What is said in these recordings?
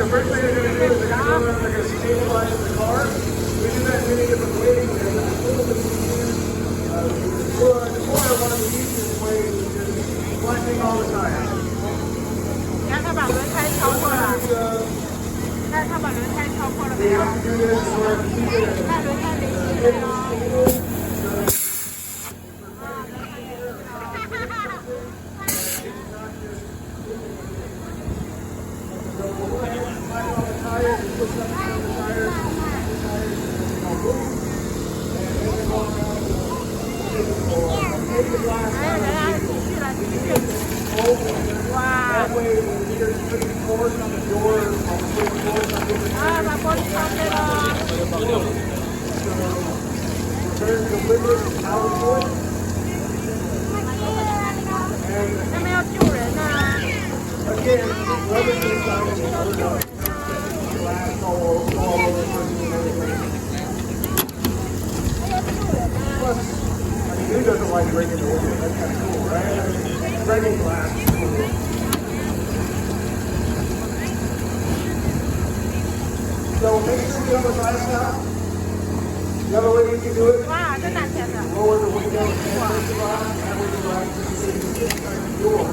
first thing they're going to do is they're going to stabilize the car. We do that in many different ways. There's a little bit easier. Or one of the easiest ways is just flexing all the tires. 你看他把轮胎敲破了，但是他把轮胎敲破了没有？那轮胎没碎哦。他们要救人呐！ Who doesn't like breaking the window? That's kind of cool, right? Breaking glass is cool. So make sure you get on the glass now. The other way you can do it. Wow, that's not tender. Lower the window and break the glass. That way the glass is inside the door.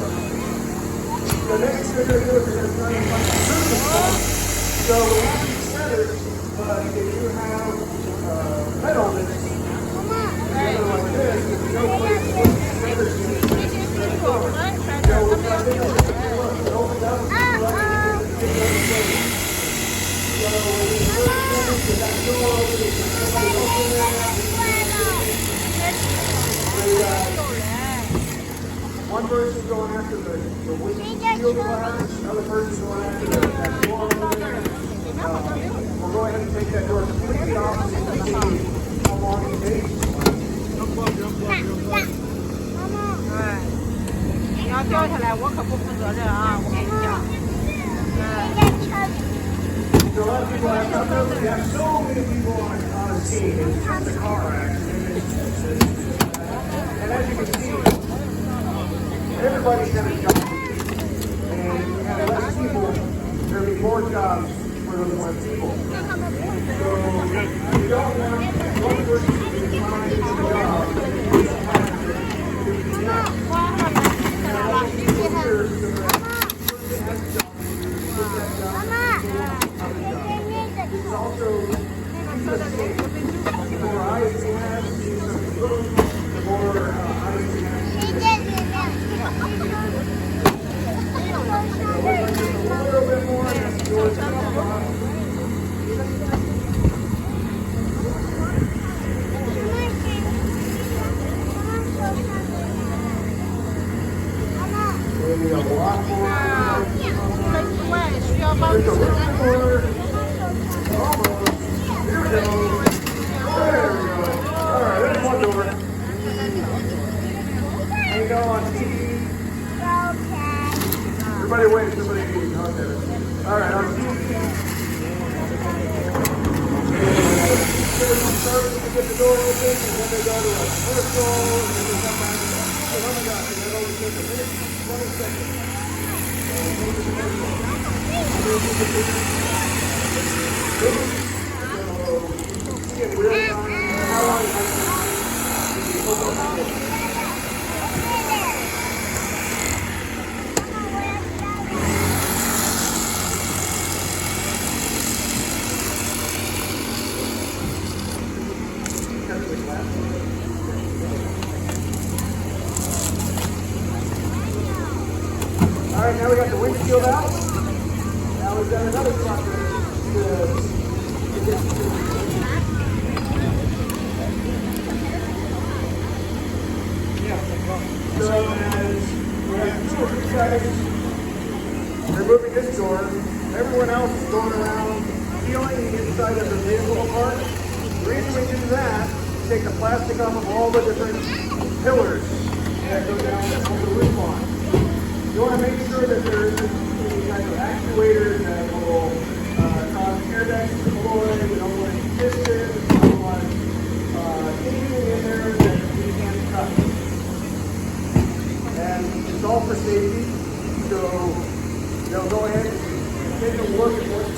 The next thing you're going to do is you're going to try and find the surface point. So we have these centers, but if you have metal that's like this, if you don't place the centers in it, so we're trying to look, it opens up and it's right here. So when you first finish, you got the door open, you can open there. One person going after the windshield glass, another person going after that door over there. We'll go ahead and take that door completely off and see how long it takes. 你要掉下来，我可不负责任啊！我跟你讲。So a lot of people have done those. We have so many people on a scene. It's just a car accident. And as you can see, everybody's got a job. And if we have less people, there'll be more jobs for those less people. So you don't want one person to be assigned to the job. You don't have to do the job. And I want you to hear so that the person has a job to do, get that job, it's also keep us safe. The more eyes we have, the more eyes we have. So we're going to do a little bit more and that's yours. We have a lot more. There's a little more. Almost. Here we go. There we go. Alright, there's one door. There you go on TV. Everybody wait, somebody needs. Okay. Alright, on TV. There's some service to get the door open, and then they go to a commercial, and then they come back. Oh my gosh, and that always takes a minute, 20 seconds. Alright, now we got the windshield out. Now we've got another process to get So as we have 2 or 3 seconds, removing this door, everyone else is going around peeling the inside of the vehicle apart. The reason we do that is take the plastic off of all the different pillars that go down and hold the roof on. You want to make sure that there isn't any kind of actuators that will cause air bags to deploy. We don't want any pistons. We don't want anything in there that we can't touch. And it's all for safety. So they'll go ahead and take a look at what's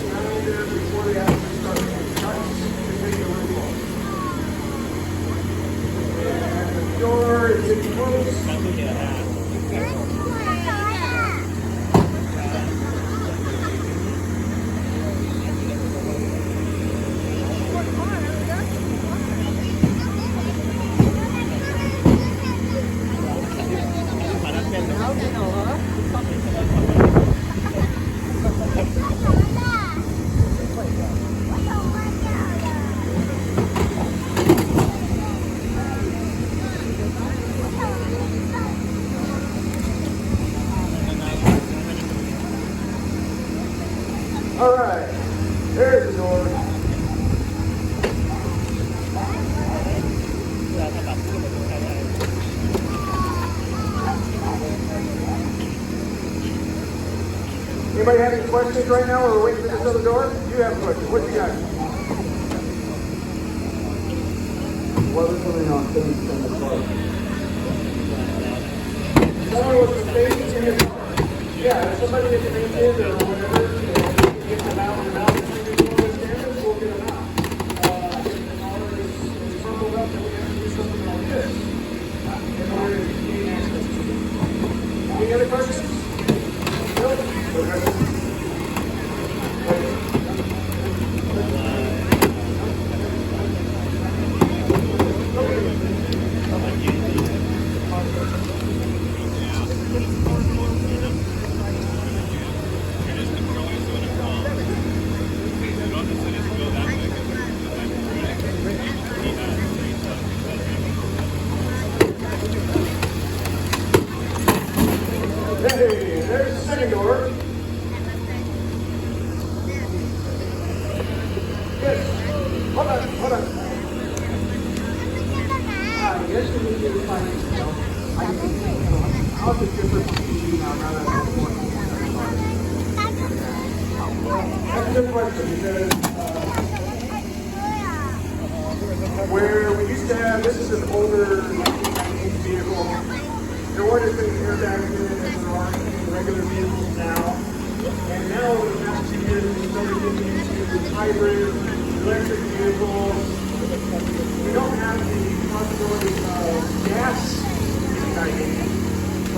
All right, there's the door. Anybody have any questions right now, or we're waiting for this other door? You have a question. What you got? What is going on? Someone was mistaken in his car. Yeah, if somebody gets fainted or whatever, get them out and out between the door and cameras, we'll get them out. If the car is crumpled up, then we have to do something like this in order to gain access to it. Any other questions? No? Okay. Hey, there's the second door. Yes. Hold on, hold on. Yes, we need to find it. I'll just give it to you now. That's a good question because where we used to have, this is an older 1990s vehicle. There weren't as many airbags in it as there are in regular vehicles now. And now over the past 2 years, we started getting into hybrid, electric vehicles. We don't have the possibility of gas igniting,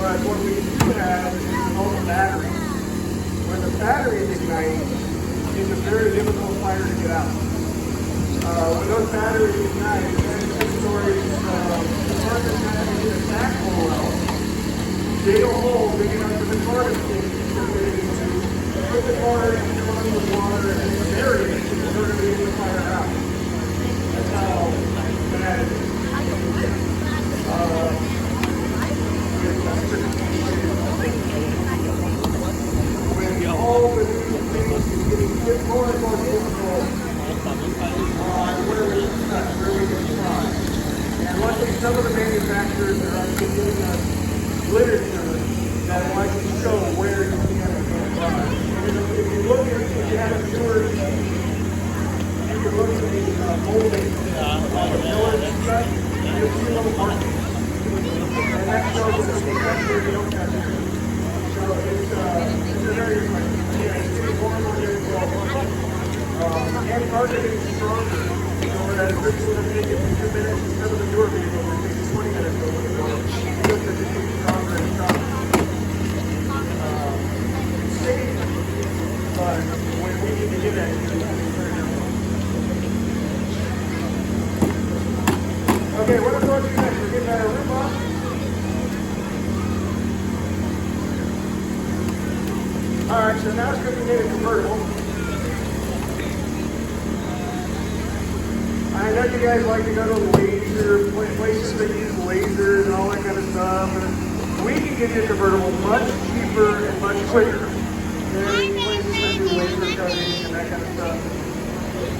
but what we do have is all the batteries. When the batteries ignite, it's a very difficult fire to get out. When those batteries ignite, then the stories, the partners have to get a back hole out. Dig a hole big enough for the car to fit into, put the car in, fill it with water, and bury it in order to get the fire out. That's how bad it is. When all the new things is getting more and more difficult, where we can try. And luckily some of the manufacturers are actually giving us literature that will actually show where you can apply. If you look at, if you have a newer, you can look at the molding of the pillars and such, you'll see little markings. And that shows that that's where you don't have it. So it's a very good question. Yeah, it's getting more and more difficult. And part of it is stronger. So whereas this would have taken 2 minutes instead of the newer vehicle, it would take 20 minutes to open the door. Because it's getting stronger and stronger. It's safe, but when we need to get that, it's very difficult. Okay, what are we going to do next? We're getting our roof off. Alright, so now it's going to be a convertible. I know you guys like to go to laser places that use lasers and all that kind of stuff. And we can get you a convertible much cheaper and much quicker than any places that do laser cutting and that kind of stuff.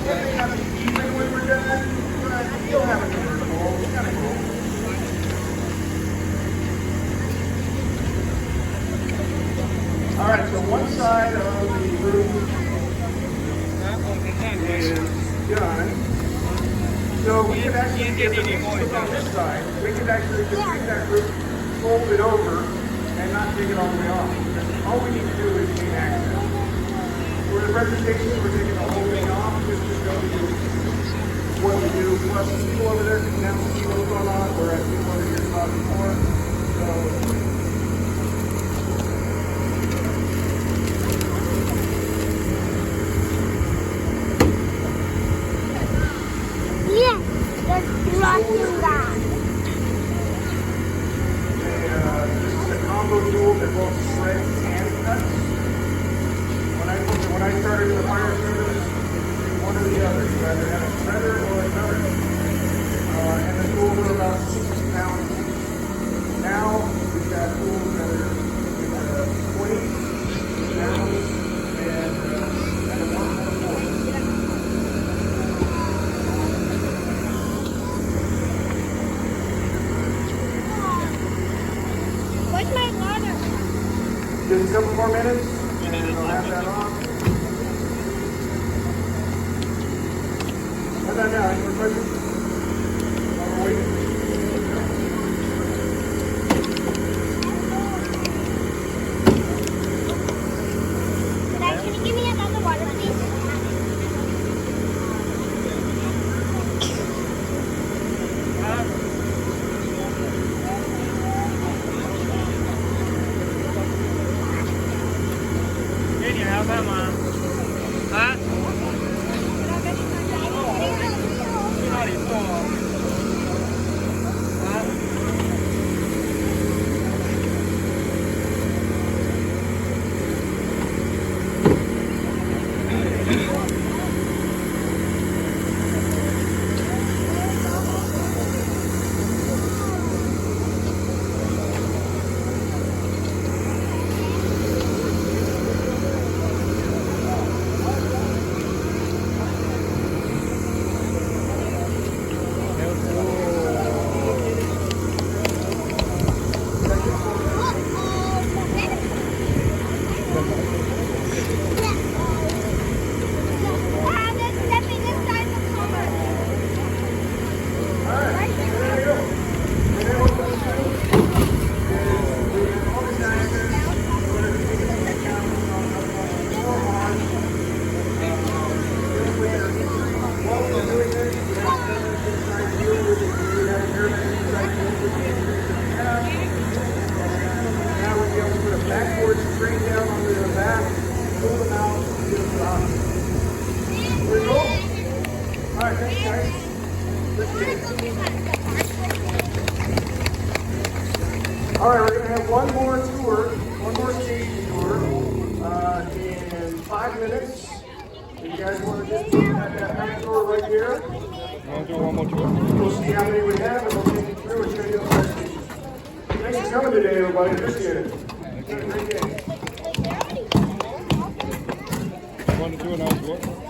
It may not be even when we're done, but you'll have a convertible. It's kind of cool. Alright, so one side of the roof is done. So we can actually get the roof on this side. We can actually just take that roof, fold it over, and not take it all the way off. All we need to do is gain access. For the presentation, we're taking the whole thing off just to show you what we do. Plus, people over there can now see what's going on, whereas people over here saw before. rather have a shredder or a cutter. And the tools are about 60 pounds each. Now we've got tools that are in the 20 pounds and a 1.4. Where's my water? Just a couple more minutes, and I'll have that on. How's that now? Any more questions? While we're waiting. Dad, can you give me another water, please? Backboard straight down onto the back, pull them out, and get them out. Pretty cool? Alright, thanks guys. Alright, we're going to have one more tour, one more station tour in 5 minutes. If you guys want to just look at that back door right here, Want to do one more tour? we'll see how many we have and we'll take you through and show you the other stations. Thanks for coming today, everybody. Appreciate it. Have a great day. Want to do a nice walk?